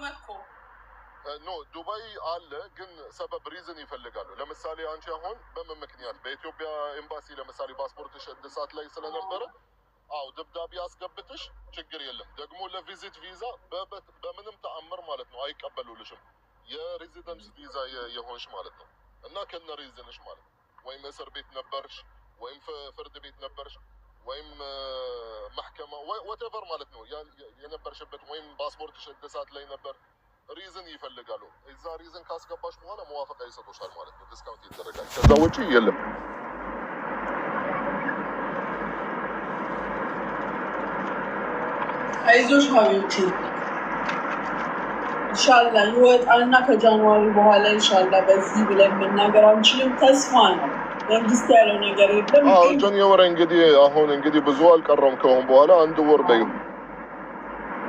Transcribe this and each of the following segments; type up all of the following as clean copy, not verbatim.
ቆመኮ ኖ ዱባይ አለ ግን ሰበብ ሪዝን ይፈልጋሉ። ለምሳሌ አንቺ አሁን በምን ምክንያት በኢትዮጵያ ኤምባሲ ለምሳሌ ፓስፖርትሽ እድሳት ላይ ስለነበረ አው ደብዳቤ አስገብተሽ ችግር የለም። ደግሞ ለቪዚት ቪዛ በምንም ተአምር ማለት ነው አይቀበሉልሽም። የሬዚደንስ ቪዛ የሆንሽ ማለት ነው እና ከነ ሪዝንሽ ማለት ነው ወይም እስር ቤት ነበርሽ ወይም ፍርድ ቤት ነበርሽ ወይም ማህከማ ወቴቨር ማለት ነው የነበርሽበት ወይም ፓስፖርትሽ እድሳት ላይ ነበር ሪዝን ይፈልጋሉ። እዛ ሪዝን ካስገባሽ በኋላ መዋፈቃ ይሰጡሻል ማለት ነው። ዲስካውንት ይደረጋል። ከዛ ውጪ የለም። አይዞሽ ሀቢብቲ ኢንሻአላህ ይወጣልና ከጃንዋሪ በኋላ ኢንሻአላህ በዚህ ብለን መናገር አንችልም። ተስፋ ነው። መንግስት ያለው ነገር የለም። ጃንዋሪ እንግዲህ ብዙ አልቀረም። ከሆነ በኋላ አንድ ወር በይው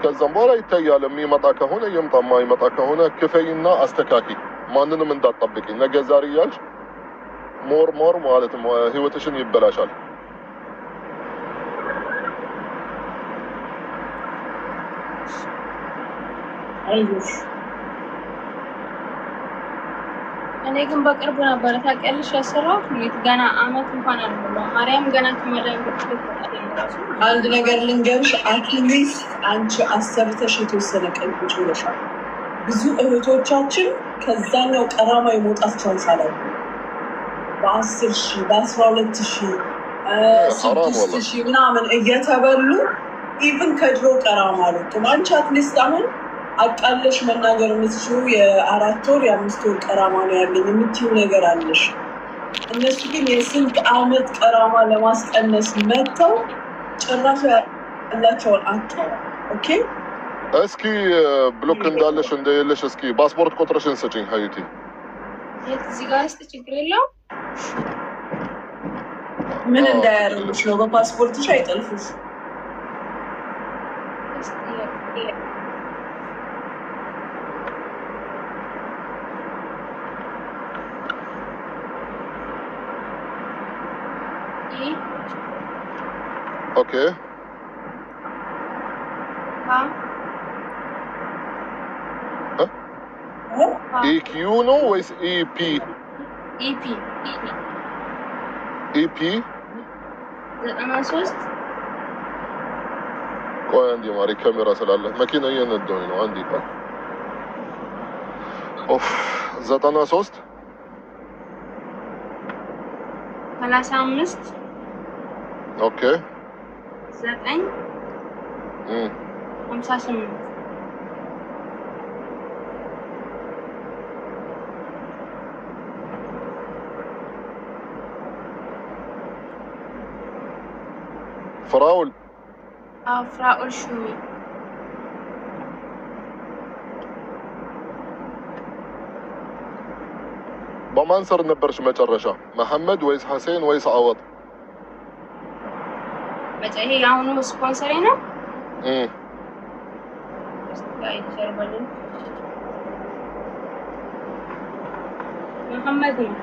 ከዛም በኋላ ይታያል። የሚመጣ ከሆነ ይምጣ፣ የማይመጣ ከሆነ ክፈይና አስተካኪ። ማንንም እንዳትጠብቂ። ነገ ዛሬ እያልሽ ሞር ማለት ህይወትሽን ይበላሻል። አይዞሽ እኔ ግን በቅርቡ ነበር ታውቂያለሽ ያሰራሁት ገና አመት እንኳን አልሞላውም። ማርያም ገና ከመዳን አንድ ነገር ልንገርሽ፣ አትሊስት አንቺ አሰርተሽ የተወሰነ ቀን ቁጭ ብለሻል። ብዙ እህቶቻችን ከዛኛው ቀራማ የመውጣት ቻንስ አላሉ። በ10,000 በ12,000 6,000 ምናምን እየተበሉ ኢቭን ከድሮ ቀራማ አልወጡም። አንቺ አትሊስት አሁን አቃለሽ መናገር የምትችሉ የ4 ወር የ5 ወር ቀራማ ነው ያለኝ የምትይው ነገር አለሽ። እነሱ ግን የስንት አመት ቀራማ ለማስቀነስ መጥተው ጭራሽ ያላቸውን አጥተው። ኦኬ እስኪ ብሎክ እንዳለሽ እንደሌለሽ እስኪ ፓስፖርት ቁጥርሽን ስጪኝ ሀዩቲ። እዚህ ጋር እስቲ ችግር የለውም። ምን እንዳያደርጉሽ ነው? በፓስፖርትሽ አይጠልፉሽ። ኦኬ ኢኪዩ ነው ወይስ ኢፒ? ኢፒ 93 ቆይ አንዴ ማሪ ካሜራ ስላለ መኪና እየነዳሁኝ ነው። አንዴ ቆይ 93 35 ኦኬ 9 58 ፍራውል ፍራውል ሹሚ በማን ስር ነበርሽ መጨረሻ? መሐመድ ወይስ ሐሰን ወይስ አወጥ? ይሄ የአሁኑ ስፖንሰሬ ነው። መሐመድ ነው።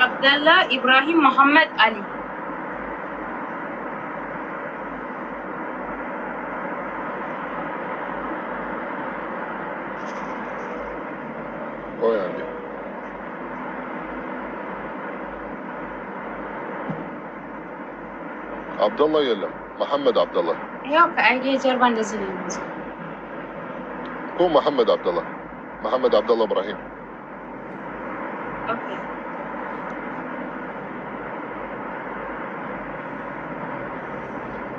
አብደላ ኢብራሂም መሐመድ አሊ عبدالله يلا محمد عبد الله يوك اجي جربان دزيني هو محمد عبد الله ابراهيم اوكي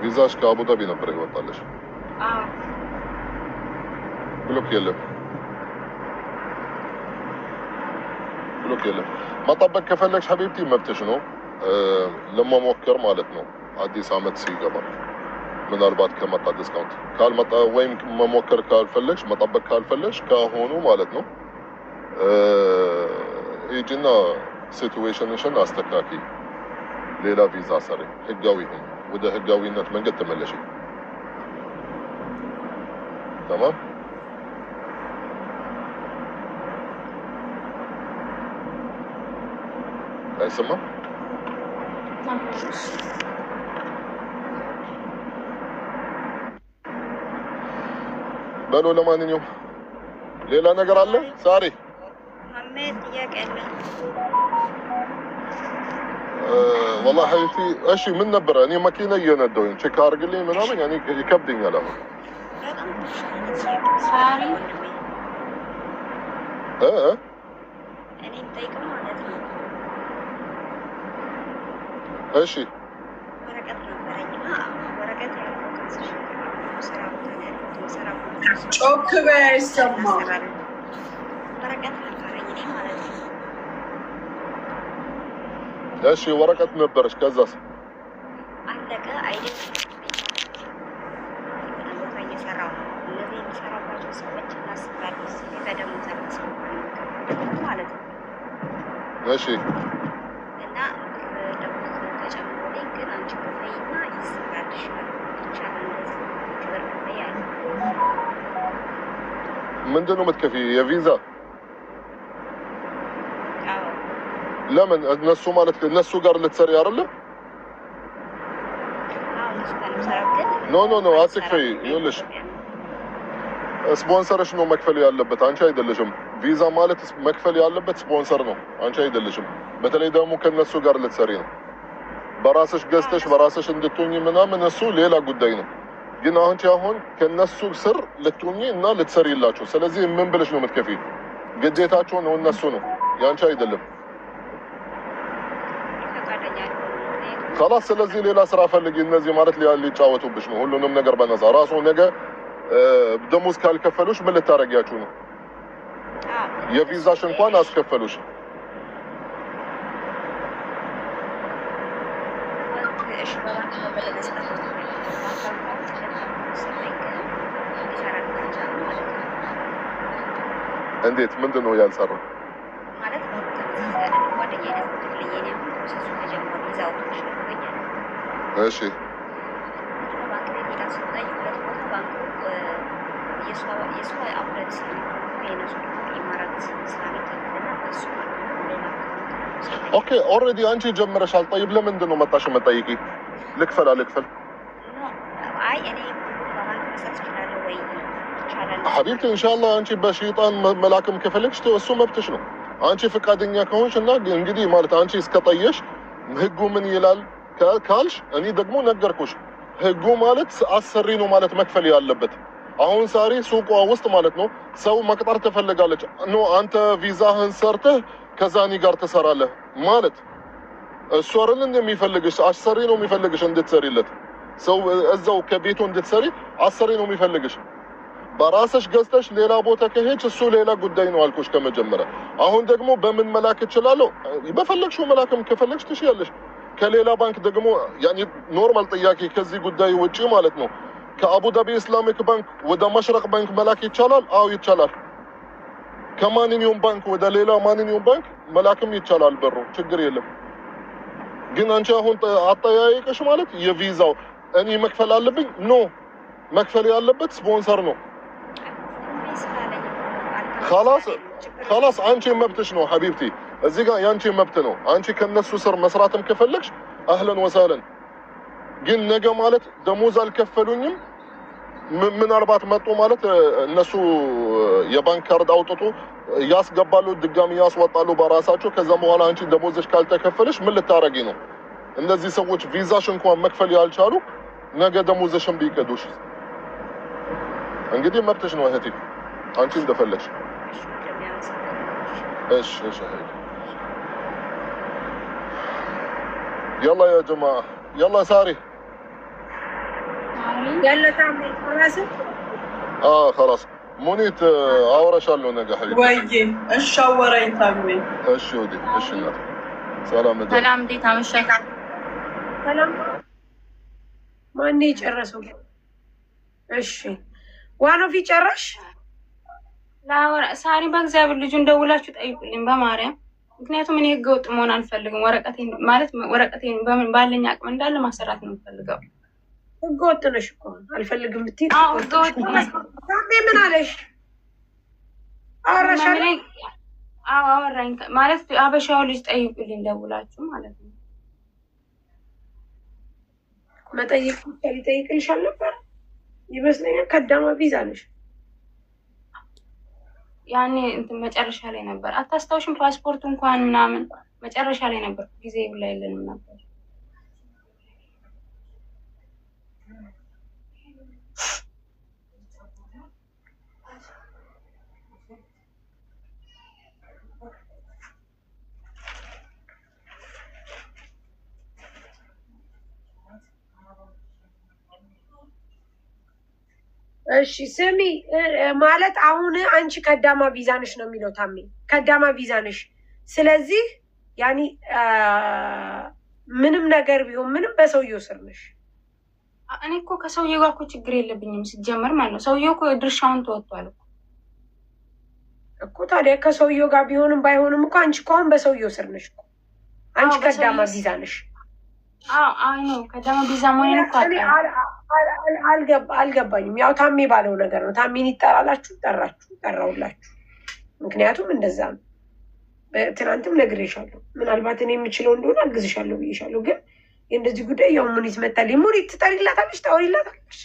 فيزاش كابو ظبي نبري وطلش بلوك يلا ما طبق كفلكش حبيبتي ما بتشنو لما موكر مالتنا አዲስ አመት ሲገባ ምናልባት ከመጣ ዲስካውንት ካልመጣ ወይም መሞከር ካልፈለግሽ መጠበቅ ካልፈለግሽ ካሁኑ ማለት ነው ሂጂና ሲቹዌሽንሽን አስተካኪ፣ ሌላ ቪዛ ሰሪ፣ ህጋዊ ሁን፣ ወደ ህጋዊነት መንገድ ተመለሽ። تمام አይሰማም? በሎ ለማንኛውም ሌላ ነገር አለ ሳሪ መሐመድ ጥያቄ አለ والله حياتي እሺ ምን ነበር እኔ መኪና እየነዳሁኝ ቼክ አድርግልኝ ምናምን ያኔ ይከብደኛል አሁን ሳሪ እኔ ጠይቀው ማለት ነው እሺ ወረቀት ነበረኝና ወረቀት ያለው ከዚህ ስራ ስራ ጮክ በይ አይሰማም ወረቀት ነበረኝ እኔ ማለት ነው እሺ ወረቀት ነበርሽ ከዛስ አለቀ አይደል ቦታ እየሰራሁ ነው እነዚህ የሚሰራባቸው ሰዎች እናስባለን ሲቀደሙ ተነሱ ማለት ነው እሺ እና ደግሞ ተጨምሮልኝ ግን አንቺ ክፈይና ይሰራልሽ ይቻላል እንደዚህ ክብር ክፈይ አለ ምንድን ነው የምትከፊ የቪዛ አዎ ለምን እነሱ ማለት እነሱ ጋር ልትሰሪ አይደለም አዎ እነሱ ጋር ልትሰራ ግን ኖ አትክፈይ ይኸውልሽ ስፖንሰርሽ ነው መክፈል ያለበት አንቺ አይደለሽም ቪዛ ማለት መክፈል ያለበት ስፖንሰር ነው አንቺ አይደለሽም በተለይ ደግሞ ከነሱ ጋር ልትሰሪ ነው በራስሽ ገዝተሽ በራስሽ እንድትሆኚ ምናምን እሱ ሌላ ጉዳይ ነው ግን አሁን ከነሱ ስር ልትሆኚ እና ልትሰሪላቸው ስለዚህ ምን ብለሽ ነው የምትከፊ ግዴታቸው ነው እነሱ ነው ያንቺ አይደለም خلاص ስለዚህ ሌላ ስራ ፈልጊ እነዚህ ማለት ሊጫወቱብሽ ነው ሁሉንም ነገር በነፃ ራሱ ነገ ደሞዝ ካልከፈሉሽ ምን ልታረጊያችሁ ነው የቪዛሽ እንኳን አስከፈሉሽ እንዴት ምንድን ነው ያልሰራው ማለት ነው ጓደኛዬ ለየኔ ፕሮሰሱ ተጀምሮ ይዛው ተሽሎኛል እሺ ባንክ ቤት ሄዳ ሁለት ቦታ ባንኩ የሷ አብረት የነሱ ኢማራት ኢስላሚክ እና እሱ ሌላ ኦኬ ኦልሬዲ አንቺ ጀምረሻል طيب ለምንድን ነው መጣሽ መጠይቂ ልክፈል አይ እኔ ባንክ መስጠት እችላለሁ ወይ ይቻላል حبيبتي ان شاء الله አንቺ በሸይጣን መላክም ከፈለግሽ እሱ መብትሽ ነው አንቺ ፍቃደኛ ከሆንሽና እንግዲህ ማለት አንቺ እስከጠየሽ ህጉ ምን ይላል ካልሽ እኔ ደግሞ ነገርኩሽ ህጉ ማለት አሰሪ ነው ማለት መክፈል ያለበት አሁን ሳሪ ሱቋ ውስጥ ማለት ነው ሰው መቅጠር ትፈልጋለች ኖ አንተ ቪዛህን ሰርተህ ከዛኒ ጋር ተሰራለህ ማለት እሱ አይደል የሚፈልግሽ አሰሪ ነው የሚፈልግሽ እንድትሰሪለት ሰው እዛው ከቤቱ እንድትሰሪ አሰሪ ነው የሚፈልግሽ በራስሽ ገዝተሽ ሌላ ቦታ ከሄድሽ እሱ ሌላ ጉዳይ ነው አልኩሽ ከመጀመሪያ አሁን ደግሞ በምን መላክ እችላለሁ በፈለግሽው መላክም ከፈለግሽ ትሽያለሽ ከሌላ ባንክ ደግሞ ያኒ ኖርማል ጥያቄ ከዚህ ጉዳይ ውጪ ማለት ነው ከአቡ ዳቢ ኢስላሚክ ባንክ ወደ መሽረቅ ባንክ መላክ ይቻላል አው ይቻላል ከማንኛውም ባንክ ወደ ሌላ ማንኛውም ባንክ መላክም ይቻላል በሩ ችግር የለም ግን አንቺ አሁን አጠያየቅሽ ማለት የቪዛው እኔ መክፈል አለብኝ ኖ መክፈል ያለበት ስፖንሰር ነው خلاص አንቺ መብትሽ ነው حبيبتي እዚህ ጋር ያንቺ መብት ነው አንቺ ከነሱ ስር መስራትም ከፈለግሽ اهلا وسهلا ግን ነገ ማለት ደሞዝ አልከፈሉኝም ምናልባት መጡ ማለት እነሱ የባንክ ካርድ አውጥቶ ያስገባሉ ድጋሚ ያስወጣሉ በራሳቸው ከዛም በኋላ አንቺ ደሞዝሽ ካልተከፈለሽ ምን ልታረጊ ነው እነዚህ ሰዎች ቪዛሽ እንኳን መክፈል ያልቻሉ ነገ ደሞዝሽም ቢቀዱሽ እንግዲህ መብትሽ ነው እህቴ አንቺ እንደፈለግሽ ايش هيك يلا يا جماعه يلا ساري يلا تعمل خلاص خلاص منيت اورشالو نجا حبيبي ويجي الشاورين تامي ايش ودي ايش الناس سلام دي تمشي سلام ማን ይጨረሰው እሺ ዋናው ፊጨረሽ ላወራ ሳሪ በእግዚአብሔር ልጁን ደውላችሁ ጠይቁልኝ በማርያም ምክንያቱም እኔ ህገወጥ መሆን አልፈልግም ወረቀቴን በምን ባለኝ አቅም እንዳለ ማሰራት ነው የምፈልገው ህገወጥ ነሽ እኮ አልፈልግም ብትይ ህገወጥ ምን አለሽ አወራሻል አወራኝ ማለት አበሻው ልጅ ጠይቁልኝ ደውላችሁ ማለት ነው መጠየቅ ይጠይቅልሻል ነበር ይመስለኛል ከዳማ ቪዛ ነሽ ያኔ እንትን መጨረሻ ላይ ነበር። አታስታውሽም? ፓስፖርት እንኳን ምናምን መጨረሻ ላይ ነበር። ጊዜ ብላ የለንም ነበር። እሺ ስሚ ማለት አሁን አንቺ ከዳማ ቪዛ ነሽ ነው የሚለው ታሜ። ከዳማ ቪዛ ነሽ። ስለዚህ ያኒ ምንም ነገር ቢሆን ምንም በሰውየው ስር ነሽ። እኔ እኮ ከሰውየው ጋር እኮ ችግር የለብኝም ሲጀመር ማለት ነው። ሰውየው እኮ ድርሻውን ተወጥቷል እኮ። ታዲያ ከሰውየው ጋር ቢሆንም ባይሆንም እኮ አንቺ እኮ አሁን በሰውየው ስር ነሽ እኮ። አንቺ ከዳማ ቪዛ ነሽ። አይ ነው ከዳማ ቪዛ መሆኔን እኮ አልገባኝም። ያው ታሜ ባለው ነገር ነው። ታሜን ይጠራላችሁ፣ ጠራውላችሁ። ምክንያቱም እንደዛ ነው። ትናንትም ነግሬሻለሁ። ምናልባት እኔ የምችለው እንደሆነ አግዝሻለሁ ብዬሻለሁ። ግን የእንደዚህ ጉዳይ ያው ሙኒት መታለች። ሙኒት ትጠሪላታለች፣ ታወሪላታለች።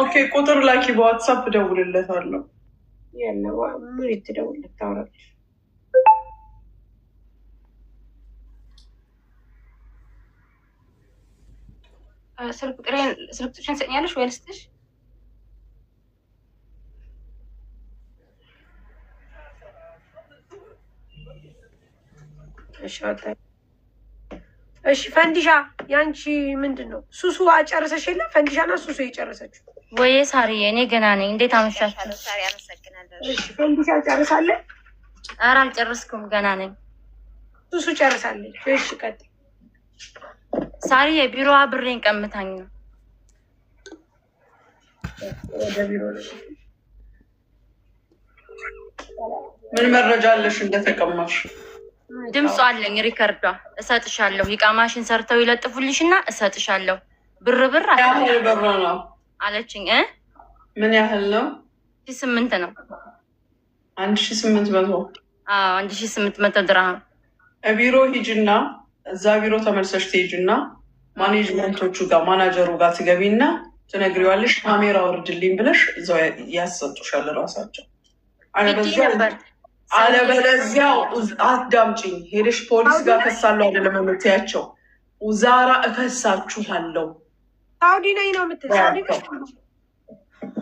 ኦኬ ቁጥር ላኪ፣ በዋትሳፕ ደውልለታለሁ። ሙኒት ትደውልለት፣ ታወራለች። ስልክ ቁጥርሽን ሰጥኛለሽ ወይ ልስጥሽ? እሺ ፈንዲሻ ያንቺ ምንድን ነው? ሱሱ አጨረሰሽ የለ? ፈንዲሻና ሱሱ የጨረሰችው ወይ? ሳሪ እኔ ገና ነኝ። እንዴት አመሻችሁ? ሳሪ አመሰግናለሁ። እሺ ፈንዲሻ ጨርሳለ? ኧረ አልጨረስኩም፣ ገና ነኝ። ሱሱ ጨርሳለች። እሺ ቀጥይ። ሳሪ የቢሮዋ ብሬን ቀምታኝ ነው። ወደ ቢሮ ነው። ምን መረጃ አለሽ እንደተቀማሽ? ድምፁ አለኝ፣ ሪከርዷ። እሰጥሻለሁ። ይቃማሽን ሰርተው ይለጥፉልሽና እሰጥሻለሁ። ብር ያህል ብር ነው አለችኝ። ምን ያህል ነው? 8 ነው። 1800? 1800 ድርሃም። ቢሮ ሂጅና እዛ ቢሮ ተመልሰሽ ትሄጂና ማኔጅመንቶቹ ጋር ማናጀሩ ጋር ትገቢና ትነግሪዋለሽ። ካሜራ ወርድልኝ ብለሽ እዛው ያሰጡሻል እራሳቸው። አለበለዚያ አዳምጪኝ፣ ሄደሽ ፖሊስ ጋር ከሳለሁ አይደለም የምትያቸው፣ ዛራ እከሳችኋለሁ። ሳውዲ ነኝ ነው የምትለው?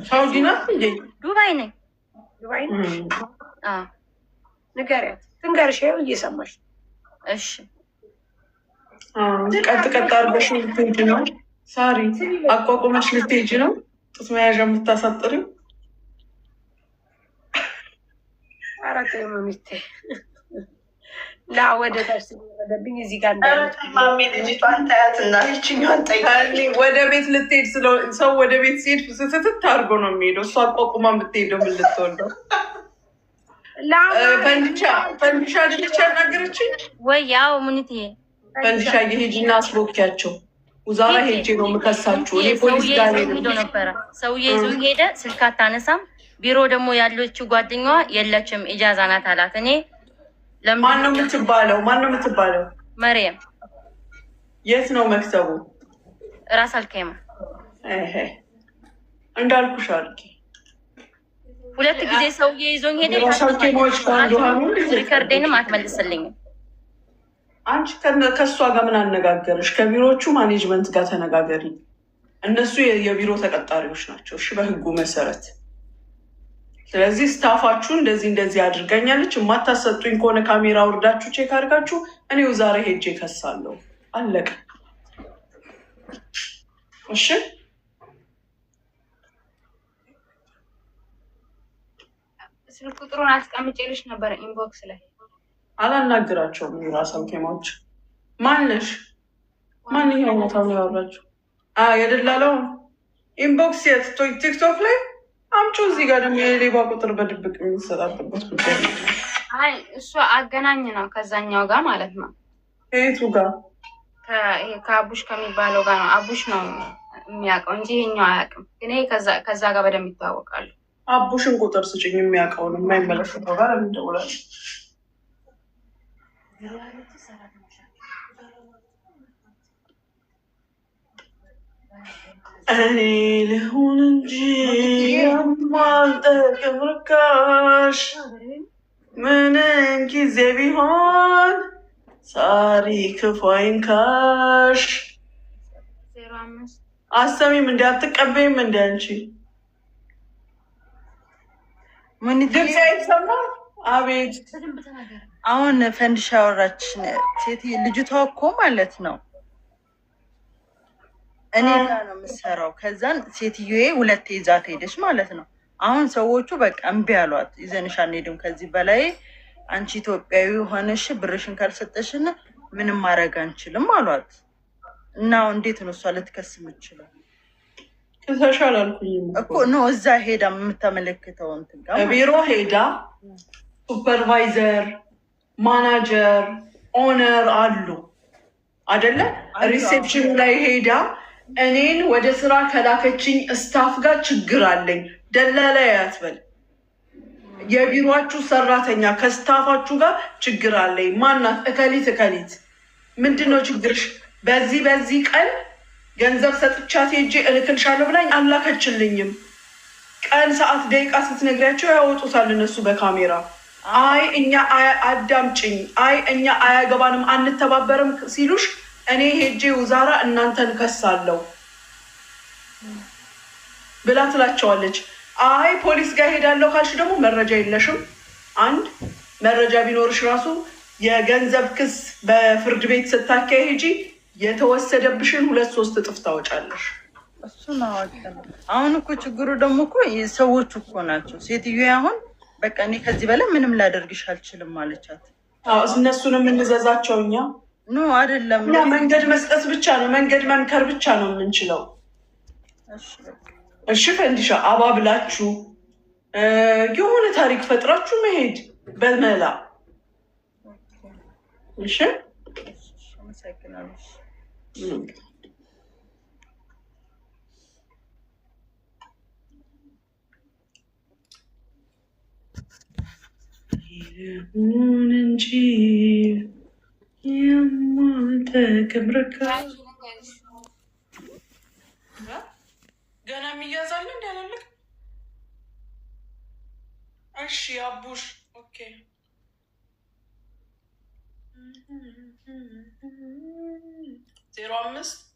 ሳውዲ ናት እንዴ? ዱባይ ነኝ። ዱባይ ነኝ? ንገሪያት፣ ትንገርሽ። ይኸው እየሰማሽ። እሺ ቀጥ አድርገሽ ልትሄጂ ነው ሳሪ? አቋቁመሽ ልትሄጂ ነው? ጡት መያዣ የምታሳጥሪው? አራት ሚስቴ ላ ወደ ታች ወደብኝ እዚህ ጋር ማሜ ልጅቷን ታያትና ይችኛዋን ጠይቃለች። ወደ ቤት ልትሄድ ሰው ወደ ቤት ሲሄድ ስትት አድርጎ ነው የሚሄደው። እሷ አቋቁማ የምትሄደው ምን ልትወልደው? ፈንዲሻ ልጅ ያናገረችኝ ወይ? ያው ሙኒትዬ ፈንዲሻ የሄጂና አስቦኪያቸው ዛራ ሄጄ ነው የምከሳችሁ። እኔ ፖሊስ ጋር ሄዶ ነበረ። ሰውዬ ይዞኝ ሄደ። ስልክ አታነሳም። ቢሮ ደግሞ ያለችው ጓደኛዋ የለችም፣ ኢጃዛ ናት አላት። እኔ ማን ነው የምትባለው? መርየም። የት ነው መክተቡ? ራስ አልከማ። እንዳልኩሽ አድርጊ። 2 ጊዜ ሰውዬ ይዞኝ ሄደ። ራስ አልከማዎች ከአንዱ ሪከርዴንም አትመልስልኝም። አንቺ ከእሷ ጋር ምን አነጋገርሽ? ከቢሮቹ ማኔጅመንት ጋር ተነጋገሪ። እነሱ የቢሮ ተቀጣሪዎች ናቸው፣ እሺ፣ በህጉ መሰረት። ስለዚህ ስታፋችሁ እንደዚህ አድርጋኛለች፣ የማታሰጡኝ ከሆነ ካሜራ አውርዳችሁ ቼክ አድርጋችሁ እኔው ዛሬ ሄጄ ከሳለሁ። አለቀ። እሺ ስልክ ቁጥሩን አስቀምጬልሽ ነበር ኢንቦክስ ላይ። አላናግራቸውም። ራሳው ኬማዎች ማነሽ? ማንኛው ቦታ ነው ያወራችሁ? የደላለው ኢንቦክስ የት? ቲክቶክ ላይ አምጪ። እዚህ ጋር ደግሞ የሌባ ቁጥር በድብቅ የሚሰጣጥበት ጉዳይ ነው። አይ እሱ አገናኝ ነው ከዛኛው ጋር ማለት ነው። ከየቱ ጋር? ከአቡሽ ከሚባለው ጋር ነው። አቡሽ ነው የሚያውቀው እንጂ ይሄኛው አያውቅም። ግን ከዛ ጋር በደንብ ይተዋወቃሉ። አቡሽን ቁጥር ስጭኝ፣ የሚያውቀውን የማይመለከተው ጋር እንደውላለን። እኔ ልሁን እንጂ የማልጠቅም ርካሽ ምንም ጊዜ ቢሆን ሳሪ ክፉ አይንካሽ። 05 አሰሚም እንዲ አትቀበይም እንዲ አንቺ ድምፅ አይሰማም? አቤት አሁን ፈንድሻ አወራች ሴት ልጅቷ እኮ ማለት ነው እኔ ጋር ነው የምሰራው። ከዛን ሴትዮዬ ሁለቴ ይዛት ሄደች ማለት ነው። አሁን ሰዎቹ በቃ እምቢ አሏት። ይዘንሽ አንሄድም ከዚህ በላይ አንቺ ኢትዮጵያዊ ሆነሽ ብርሽን ካልሰጠሽን ምንም ማድረግ አንችልም አሏት። እና እንዴት ነው እሷ ልትከስ የምችለው? ክሰሻል አልኩኝም እኮ ነው። እዛ ሄዳ የምታመለክተው እንትን ጋር ቢሮ ሄዳ ሱፐርቫይዘር፣ ማናጀር፣ ኦነር አሉ አይደለ? ሪሴፕሽኑ ላይ ሄዳ እኔን ወደ ስራ ከላከችኝ ስታፍ ጋር ችግር አለኝ ደላላ ያትበል። የቢሮችሁ ሰራተኛ ከስታፋችሁ ጋር ችግር አለኝ። ማናት? እከሊት እከሊት፣ ምንድነው ችግርሽ? በዚህ ቀን ገንዘብ ሰጥቻት ሄጄ እልክልሻለሁ ብላኝ አላከችልኝም። ቀን ሰዓት ደቂቃ ስትነግሪያቸው ያወጡታል እነሱ በካሜራ። አይ እኛ አዳምጭኝ፣ አይ እኛ አያገባንም አንተባበርም ሲሉሽ እኔ ሄጄ ውዛራ እናንተን ከሳለሁ ብላ ትላቸዋለች። አይ ፖሊስ ጋር ሄዳለሁ ካልሽ ደግሞ መረጃ የለሽም። አንድ መረጃ ቢኖርሽ ራሱ የገንዘብ ክስ በፍርድ ቤት ስታካሄጂ የተወሰደብሽን 2-3 እጥፍ ታወጫለሽ። እሱን አወጣለሁ። አሁን እኮ ችግሩ ደግሞ እኮ ሰዎቹ እኮ ናቸው። ሴትዮ አሁን በቃ እኔ ከዚህ በላይ ምንም ላደርግሽ አልችልም አለቻት። እነሱን የምንዘዛቸው እኛ ኖ አይደለም። እኛ መንገድ መስጠት ብቻ ነው፣ መንገድ መምከር ብቻ ነው የምንችለው። እሺ ፈንዲሻ አባብላችሁ የሆነ ታሪክ ፈጥራችሁ መሄድ በመላ እሺ። ይሁን እንጂ የማልጠቅም ርካሽ ገና የሚያዛለ እንዲ ያላለቅ። እሺ አቡሽ ኦኬ። 05